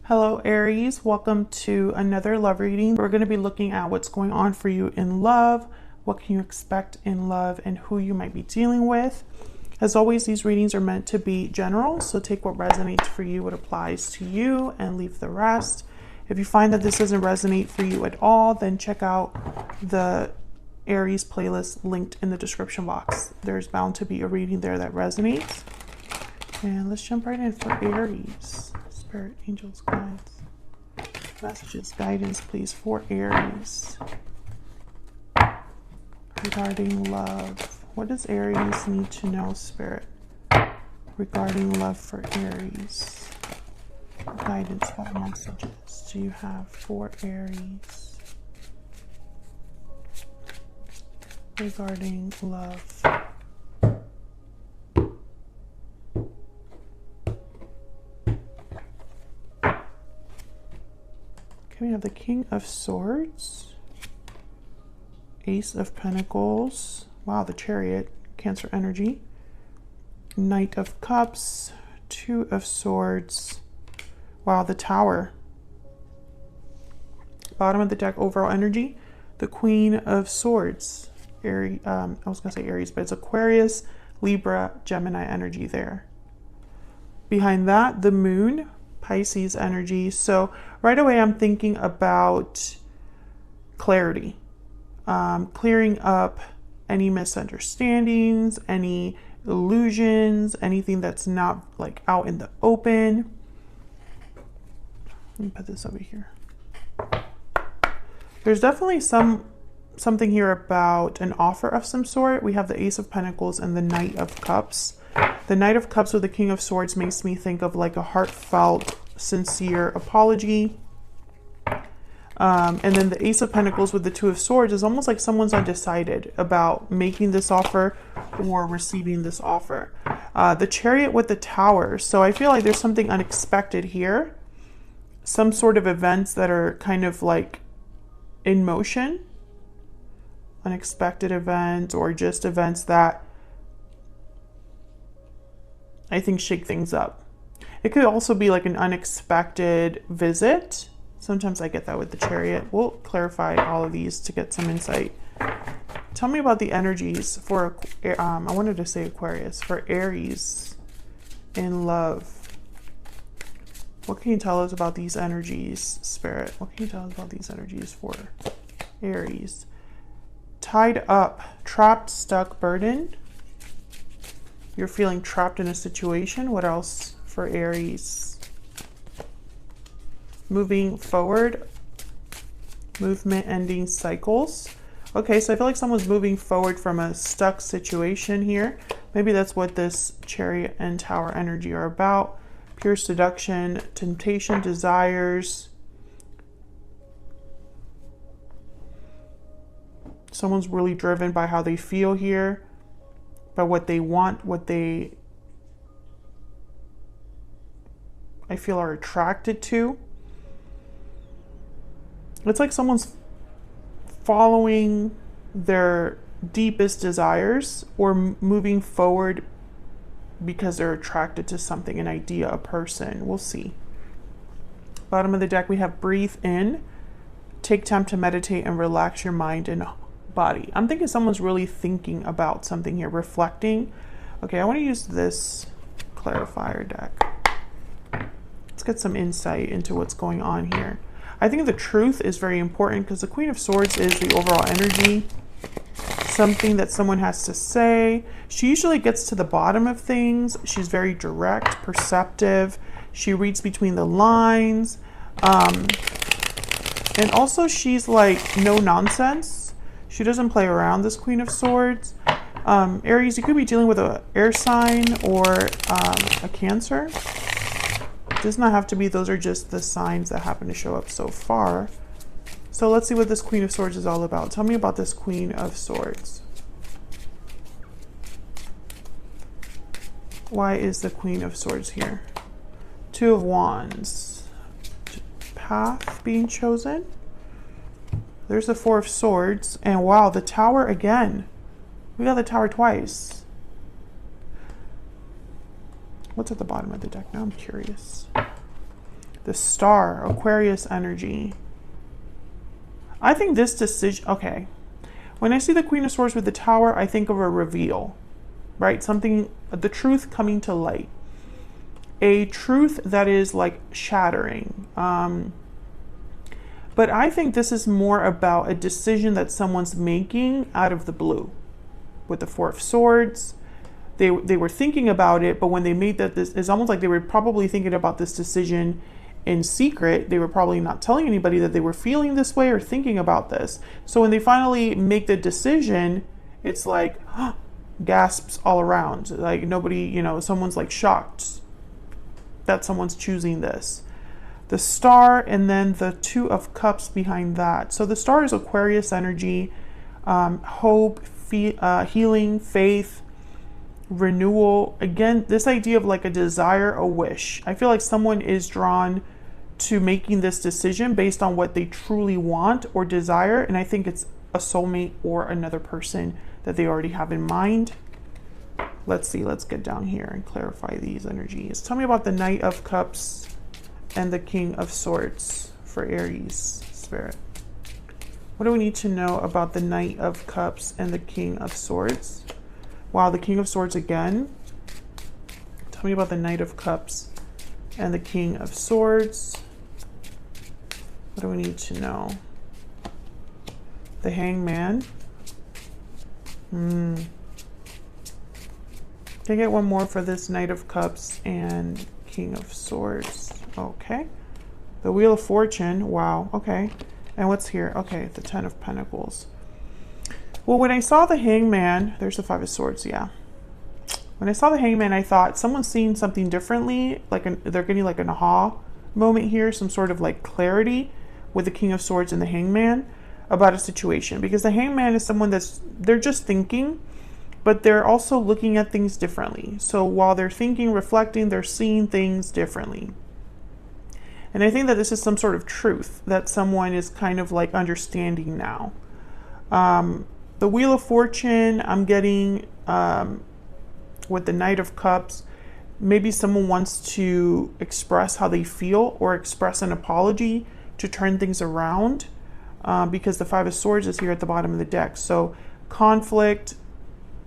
Hello Aries, welcome to another love reading. We're going to be looking at what's going on for you in love, what can you expect in love, and who you might be dealing with. As always, these readings are meant to be general, so take what resonates for you, what applies to you, and leave the rest. If you find that this doesn't resonate for you at all, then check out the Aries playlist linked in the description box. There's bound to be a reading there that resonates. And let's jump right in for Aries. Spirit, angels, guides, messages, guidance, please, for Aries regarding love. What does Aries need to know, Spirit, regarding love for Aries? What guidance, what messages do you have for Aries regarding love? Okay, we have the King of Swords, Ace of Pentacles, wow, the Chariot, Cancer energy, Knight of Cups, Two of Swords, wow, the Tower. Bottom of the deck, overall energy, the Queen of Swords, Aries, I was going to say Aries, but it's Aquarius, Libra, Gemini energy there. Behind that, the Moon, Pisces energy. So right away I'm thinking about clarity, clearing up any misunderstandings, any illusions, anything that's not like out in the open. Let me put this over here. There's definitely something here about an offer of some sort. We have the Ace of Pentacles and the Knight of Cups. The Knight of Cups with the King of Swords makes me think of like a heartfelt, sincere apology. And then the Ace of Pentacles with the Two of Swords is almost like someone's undecided about making this offer or receiving this offer. The Chariot with the Tower. So I feel like there's something unexpected here. Some sort of events that are kind of like in motion. Unexpected events or just events that I think shake things up. It could also be like an unexpected visit. Sometimes I get that with the Chariot. We'll clarify all of these to get some insight. Tell me about the energies for, I wanted to say Aquarius, for Aries in love. What can you tell us about these energies, Spirit? What can you tell us about these energies for Aries? Tied up, trapped, stuck, burdened. You're feeling trapped in a situation. What else for Aries? Moving forward, movement ending cycles. Okay, so I feel like someone's moving forward from a stuck situation here. Maybe that's what this Chariot and Tower energy are about. Pure seduction, temptation, desires. Someone's really driven by how they feel here, by what they want, what they, I feel, are attracted to. It's like someone's following their deepest desires or moving forward because they're attracted to something, an idea, a person. We'll see. Bottom of the deck, we have breathe in, take time to meditate and relax your mind and body. I'm thinking someone's really thinking about something here, reflecting. Okay, I want to use this clarifier deck. Let's get some insight into what's going on here. I think the truth is very important because the Queen of Swords is the overall energy, something that someone has to say. She usually gets to the bottom of things. She's very direct, perceptive. She reads between the lines. And also she's like no nonsense. She doesn't play around, this Queen of Swords. Aries, you could be dealing with an air sign or a Cancer. It does not have to be. Those are just the signs that happen to show up so far. So let's see what this Queen of Swords is all about. Tell me about this Queen of Swords. Why is the Queen of Swords here? Two of Wands. Path being chosen. There's the Four of Swords. And wow, the Tower again. We got the Tower twice. What's at the bottom of the deck now? I'm curious. The Star, Aquarius energy. I think this decision, okay. When I see the Queen of Swords with the Tower, I think of a reveal, right? Something, the truth coming to light. A truth that is like shattering. But I think this is more about a decision that someone's making out of the blue. With the Four of Swords, they were thinking about it, but when they made that, this is almost like they were probably thinking about this decision in secret. They were probably not telling anybody that they were feeling this way or thinking about this. So when they finally make the decision, it's like gasps all around. Like nobody, you know, someone's like shocked that someone's choosing this. The Star, and then the Two of Cups behind that. So the Star is Aquarius energy, hope, healing, faith, renewal. Again, this idea of like a desire, a wish. I feel like someone is drawn to making this decision based on what they truly want or desire. And I think it's a soulmate or another person that they already have in mind. Let's see, let's get down here and clarify these energies. Tell me about the Knight of Cups and the King of Swords for Aries Spirit. What do we need to know about the Knight of Cups and the King of Swords? Wow, the King of Swords again. Tell me about the Knight of Cups and the King of Swords. What do we need to know? The Hangman. Can I get one more for this Knight of Cups and King of Swords? Okay. The Wheel of Fortune. Wow. Okay. And what's here? Okay, the Ten of Pentacles. Well, when I saw the Hangman, there's the Five of Swords, yeah. When I saw the Hangman, I thought someone's seeing something differently, like they're getting like an aha moment here, some sort of like clarity with the King of Swords and the Hangman about a situation. Because the Hangman is someone they're just thinking, but they're also looking at things differently. So while they're thinking, reflecting, they're seeing things differently. And I think that this is some sort of truth that someone is kind of like understanding now. The Wheel of Fortune, I'm getting with the Knight of Cups, maybe someone wants to express how they feel or express an apology to turn things around, because the Five of Swords is here at the bottom of the deck. So conflict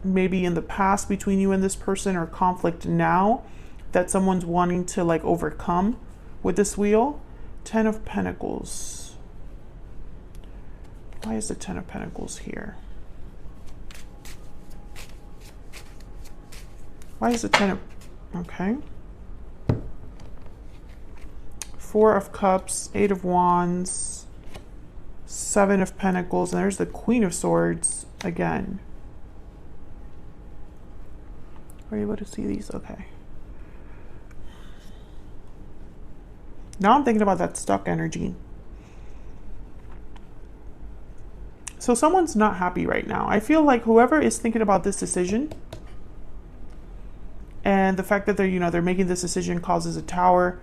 maybe in the past between you and this person, or conflict now that someone's wanting to like overcome with this wheel. Ten of Pentacles. Why is the Ten of Pentacles here? Why is the Ten of... Okay. Four of Cups, Eight of Wands, Seven of Pentacles, and there's the Queen of Swords again. Are you able to see these? Okay. Now I'm thinking about that stuck energy. So someone's not happy right now. I feel like whoever is thinking about this decision, and the fact that they're making this decision causes a tower.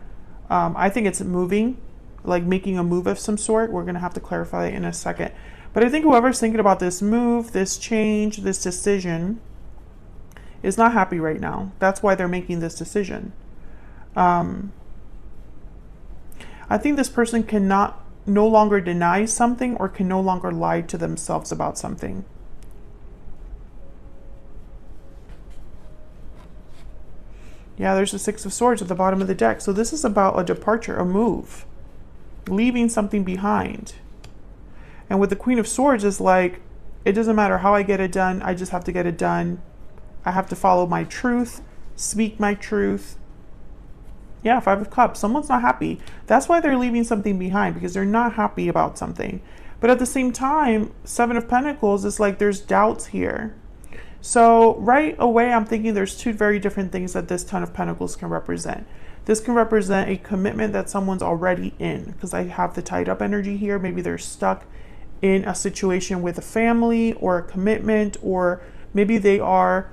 I think it's moving, like making a move of some sort. We're going to have to clarify in a second. But I think whoever's thinking about this move, this change, this decision is not happy right now. That's why they're making this decision. I think this person cannot no longer deny something, or can no longer lie to themselves about something. Yeah, there's the Six of Swords at the bottom of the deck. So this is about a departure, a move, leaving something behind. And with the Queen of Swords is like, it doesn't matter how I get it done. I just have to get it done. I have to follow my truth, speak my truth. Yeah, Five of Cups. Someone's not happy. That's why they're leaving something behind, because they're not happy about something. But at the same time, Seven of Pentacles is like there's doubts here. So right away, I'm thinking there's two very different things that this Ten of Pentacles can represent. This can represent a commitment that someone's already in, because I have the tied up energy here. Maybe they're stuck in a situation with a family or a commitment, or maybe they are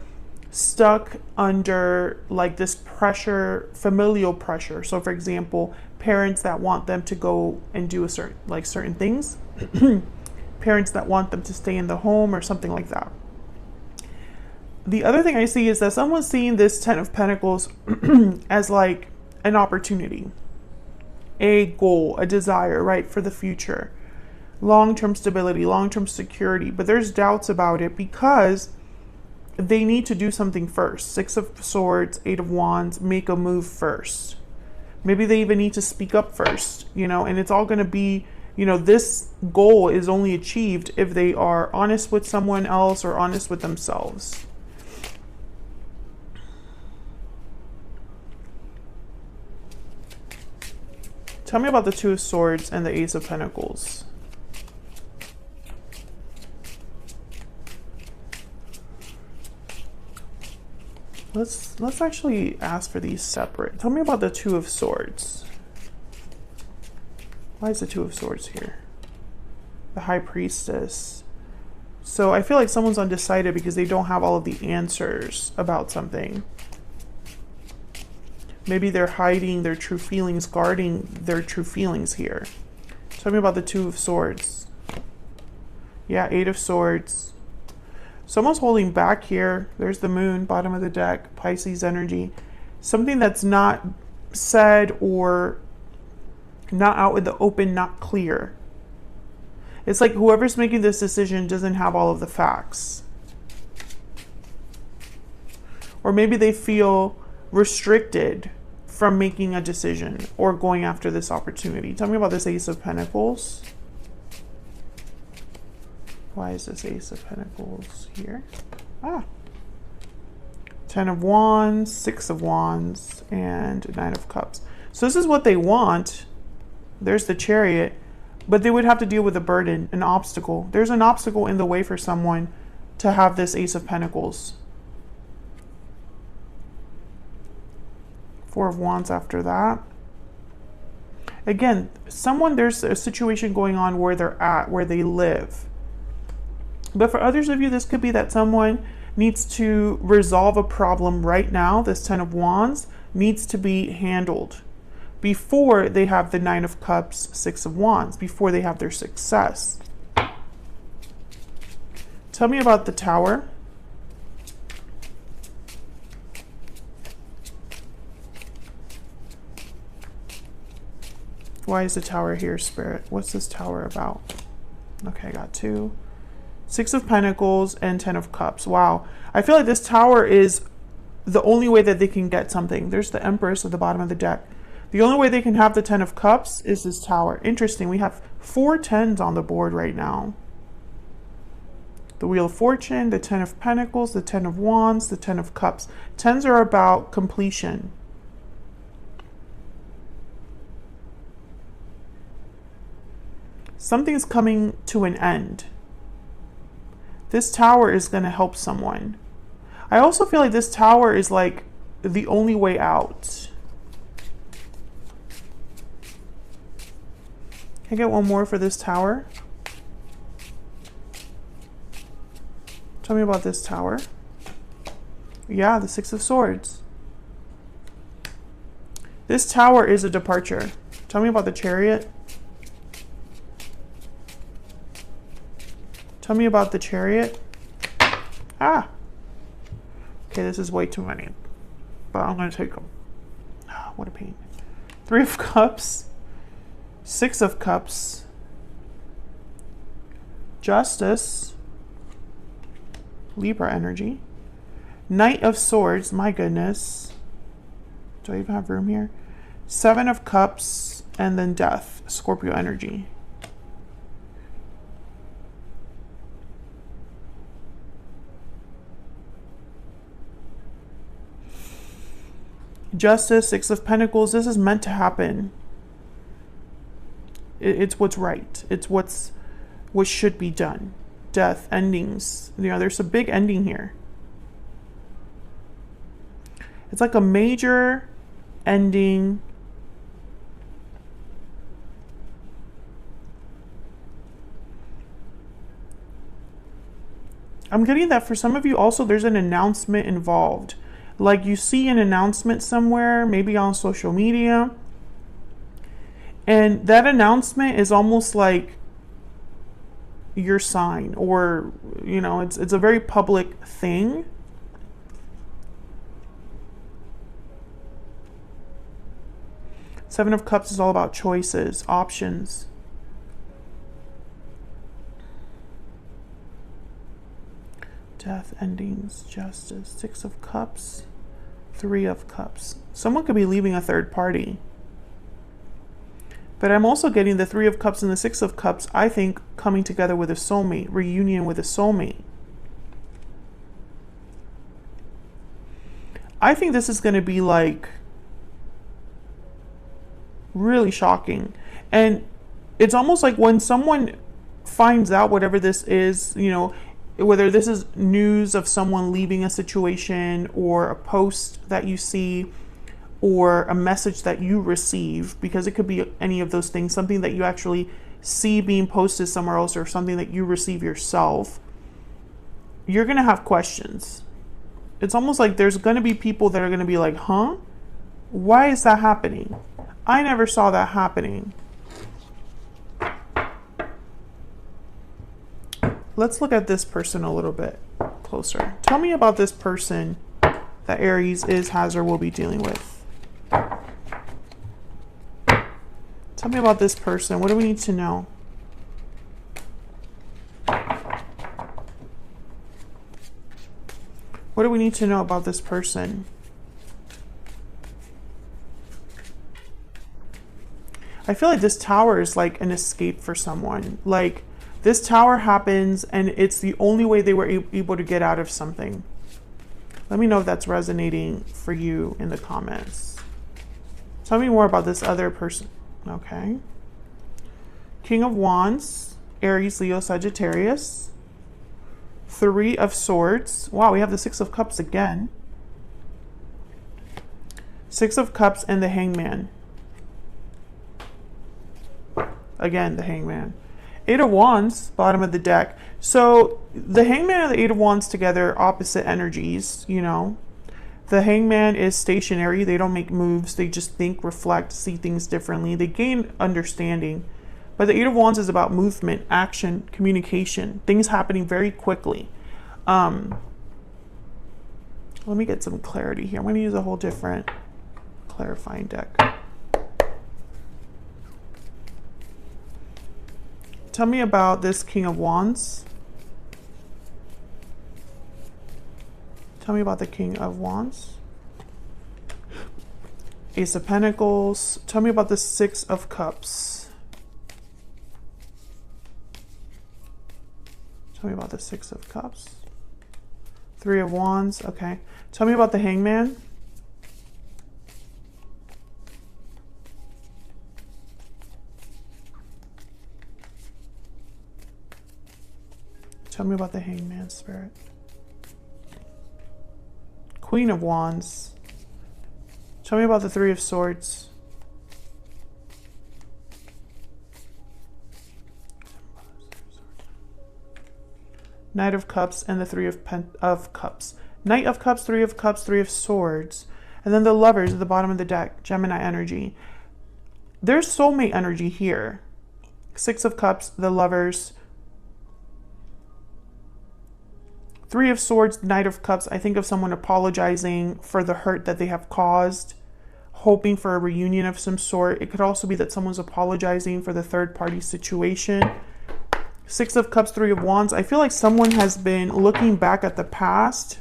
stuck under like this pressure, familial pressure. So for example, parents that want them to go and do certain things, parents that want them to stay in the home or something like that. The other thing I see is that someone's seeing this Ten of Pentacles as like an opportunity. a goal, a desire, right, for the future. Long-term stability, long-term security, but there's doubts about it because they need to do something first. Six of Swords, Eight of Wands, make a move first. Maybe they even need to speak up first, you know, and it's all going to be, you know, this goal is only achieved if they are honest with someone else or honest with themselves. Tell me about the Two of Swords and the Ace of Pentacles. Let's actually ask for these separate. Tell me about the Two of Swords. Why is the Two of Swords here? The High Priestess. So I feel like someone's undecided because they don't have all of the answers about something. Maybe they're hiding their true feelings, guarding their true feelings here. Tell me about the Two of Swords. Yeah, Eight of Swords. Someone's holding back here. There's the Moon, bottom of the deck, Pisces energy. Something that's not said or not out in the open, not clear. It's like whoever's making this decision doesn't have all of the facts. Or maybe they feel restricted from making a decision or going after this opportunity. Tell me about this Ace of Pentacles. Why is this Ace of Pentacles here? Ah. Ten of Wands, Six of Wands, and Nine of Cups. So this is what they want. There's the Chariot, but they would have to deal with a burden, an obstacle. There's an obstacle in the way for someone to have this Ace of Pentacles. Four of Wands after that. Again, there's a situation going on where they're at, where they live. But for others of you, this could be that someone needs to resolve a problem right now. This Ten of Wands needs to be handled before they have the Nine of Cups, Six of Wands, before they have their success. Tell me about the Tower. Why is the Tower here, Spirit? What's this Tower about? Okay, I got two. Six of Pentacles and Ten of Cups. Wow. I feel like this Tower is the only way that they can get something. There's the Empress at the bottom of the deck. The only way they can have the Ten of Cups is this Tower. Interesting. We have 4 tens on the board right now. The Wheel of Fortune, the Ten of Pentacles, the Ten of Wands, the Ten of Cups. Tens are about completion. Something's coming to an end. This Tower is going to help someone. I also feel like this Tower is like the only way out. Can I get one more for this Tower? Tell me about this Tower. Yeah, the Six of Swords. This Tower is a departure. Tell me about the Chariot. Tell me about the Chariot. Ah. Okay, this is way too many. But I'm going to take them. Oh, what a pain. Three of Cups. Six of Cups. Justice. Libra energy. Knight of Swords. My goodness. Do I even have room here? Seven of Cups. And then Death. Scorpio energy. Justice, Six of Pentacles. This is meant to happen. It's what's right. It's what should be done. Death, endings. You know, there's a big ending here. It's like a major ending. I'm getting that for some of you also there's an announcement involved. Like you see an announcement somewhere, maybe on social media, and that announcement is almost like your sign, or you know, it's a very public thing. Seven of Cups is all about choices, options. Death, endings, justice. Six of Cups, Three of Cups. Someone could be leaving a third party. But I'm also getting the Three of Cups and the Six of Cups, I think, coming together with a soulmate, reunion with a soulmate. I think this is going to be like really shocking. And it's almost like when someone finds out whatever this is, you know, whether this is news of someone leaving a situation or a post that you see or a message that you receive, because it could be any of those things, something that you actually see being posted somewhere else or something that you receive yourself, you're going to have questions. It's almost like there's going to be people that are going to be like, huh? Why is that happening? I never saw that happening. Let's look at this person a little bit closer. Tell me about this person that Aries is, has, or will be dealing with. Tell me about this person. What do we need to know? What do we need to know about this person? I feel like this tower is like an escape for someone. Like this tower happens and it's the only way they were able to get out of something. Let me know if that's resonating for you in the comments. Tell me more about this other person. Okay. King of Wands, Aries, Leo, Sagittarius. Three of Swords. Wow, we have the Six of Cups again. Six of Cups and the Hangman. Again, the Hangman. Eight of Wands, bottom of the deck. So the Hangman and the Eight of Wands together, opposite energies, you know. The Hangman is stationary. They don't make moves. They just think, reflect, see things differently. They gain understanding. But the Eight of Wands is about movement, action, communication, things happening very quickly. Let me get some clarity here. I'm going to use a whole different clarifying deck. Tell me about this King of Wands. Tell me about the King of Wands. Ace of Pentacles. Tell me about the Six of Cups. Tell me about the Six of Cups. Three of Wands. Okay. Tell me about the Hangman. Tell me about the Hangman, Spirit. Queen of Wands. Tell me about the Three of Swords. Knight of Cups and the Three of Cups. Knight of Cups, Three of Cups, Three of Swords. And then the Lovers at the bottom of the deck. Gemini energy. There's soulmate energy here. Six of Cups, the Lovers. Three of Swords, Knight of Cups. I think of someone apologizing for the hurt that they have caused, hoping for a reunion of some sort. It could also be that someone's apologizing for the third party situation. Six of Cups, Three of Wands. I feel like someone has been looking back at the past.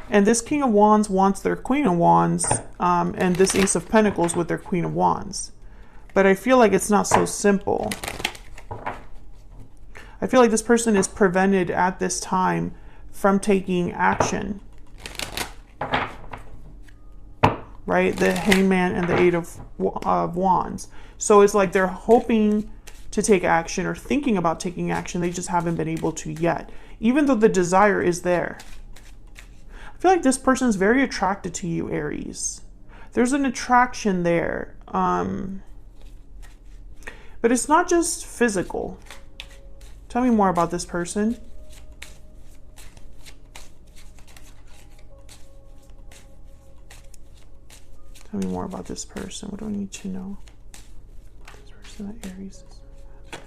And this King of Wands wants their Queen of Wands. And this Ace of Pentacles with their Queen of Wands. But I feel like it's not so simple. I feel like this person is prevented at this time from taking action. Right? The Hangman and the Eight of Wands. So it's like they're hoping to take action or thinking about taking action. They just haven't been able to yet. Even though the desire is there. I feel like this person is very attracted to you, Aries. There's an attraction there. But it's not just physical. Tell me more about this person. Tell me more about this person. What do I need to know? This person that Aries is.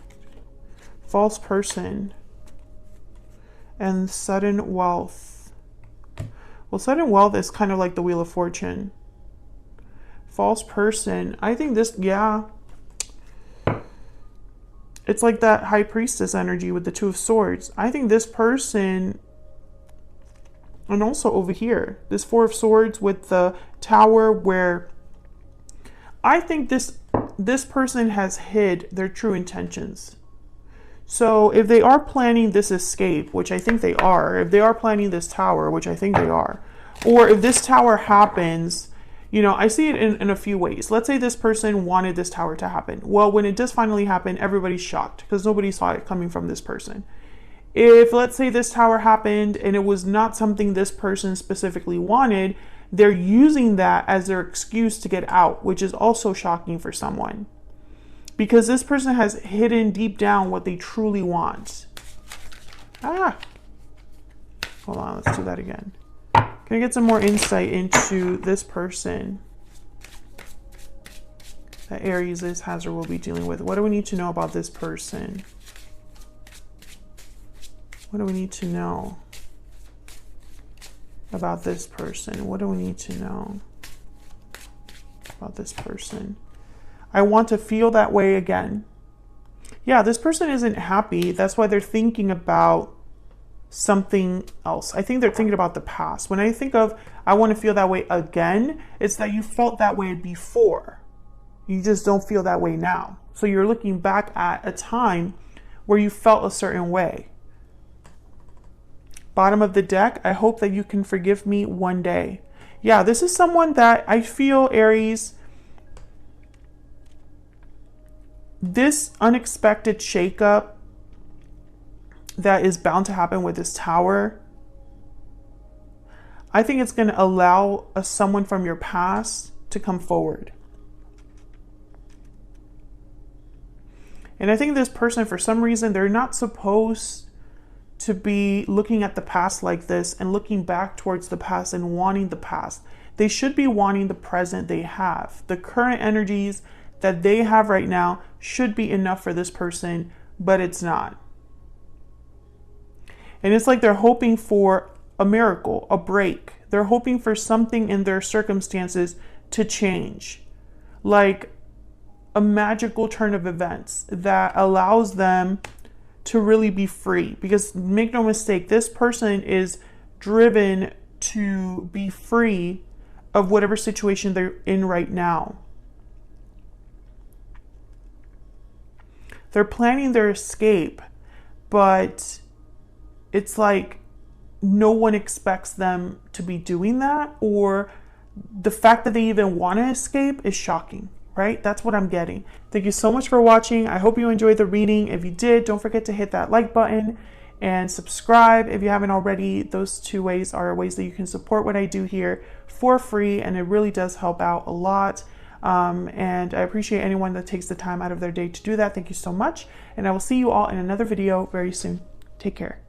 False person. And sudden wealth. Well, sudden wealth is kind of like the Wheel of Fortune. false person. I think this, yeah. It's like that high priestess energy with the Two of Swords. I think this person, and also over here, this Four of Swords with the Tower, where I think this person has hid their true intentions. So if they are planning this escape, which I think they are, if they are planning this tower, which I think they are, or if this tower happens, you know, I see it in a few ways. Let's say this person wanted this tower to happen. Well, when it does finally happen, everybody's shocked because nobody saw it coming from this person. If, let's say, this tower happened and it was not something this person specifically wanted, they're using that as their excuse to get out, which is also shocking for someone. Because this person has hidden deep down what they truly want. Hold on, let's do that again. Can I get some more insight into this person that Aries has or will be dealing with? What do we need to know about this person? What do we need to know about this person? What do we need to know about this person? I want to feel that way again. Yeah, this person isn't happy. That's why they're thinking about something else. I think they're thinking about the past. When I think of, I want to feel that way again, it's that you felt that way before. You just don't feel that way now. So you're looking back at a time where you felt a certain way. Bottom of the deck, I hope that you can forgive me one day. Yeah, this is someone that I feel, Aries, this unexpected shakeup that is bound to happen with this tower, I think it's going to allow someone from your past to come forward. And I think this person, for some reason, they're not supposed to be looking at the past like this and looking back towards the past and wanting the past. They should be wanting the present they have. The current energies that they have right now should be enough for this person, but it's not. And it's like they're hoping for a miracle, a break. They're hoping for something in their circumstances to change, like a magical turn of events that allows them to really be free. Because make no mistake, this person is driven to be free of whatever situation they're in right now. They're planning their escape, but it's like no one expects them to be doing that, or the fact that they even want to escape is shocking, right? That's what I'm getting. Thank you so much for watching. I hope you enjoyed the reading. If you did, don't forget to hit that like button and subscribe if you haven't already. Those two ways are ways that you can support what I do here for free, and it really does help out a lot. And I appreciate anyone that takes the time out of their day to do that. Thank you so much, and I will see you all in another video very soon. Take care.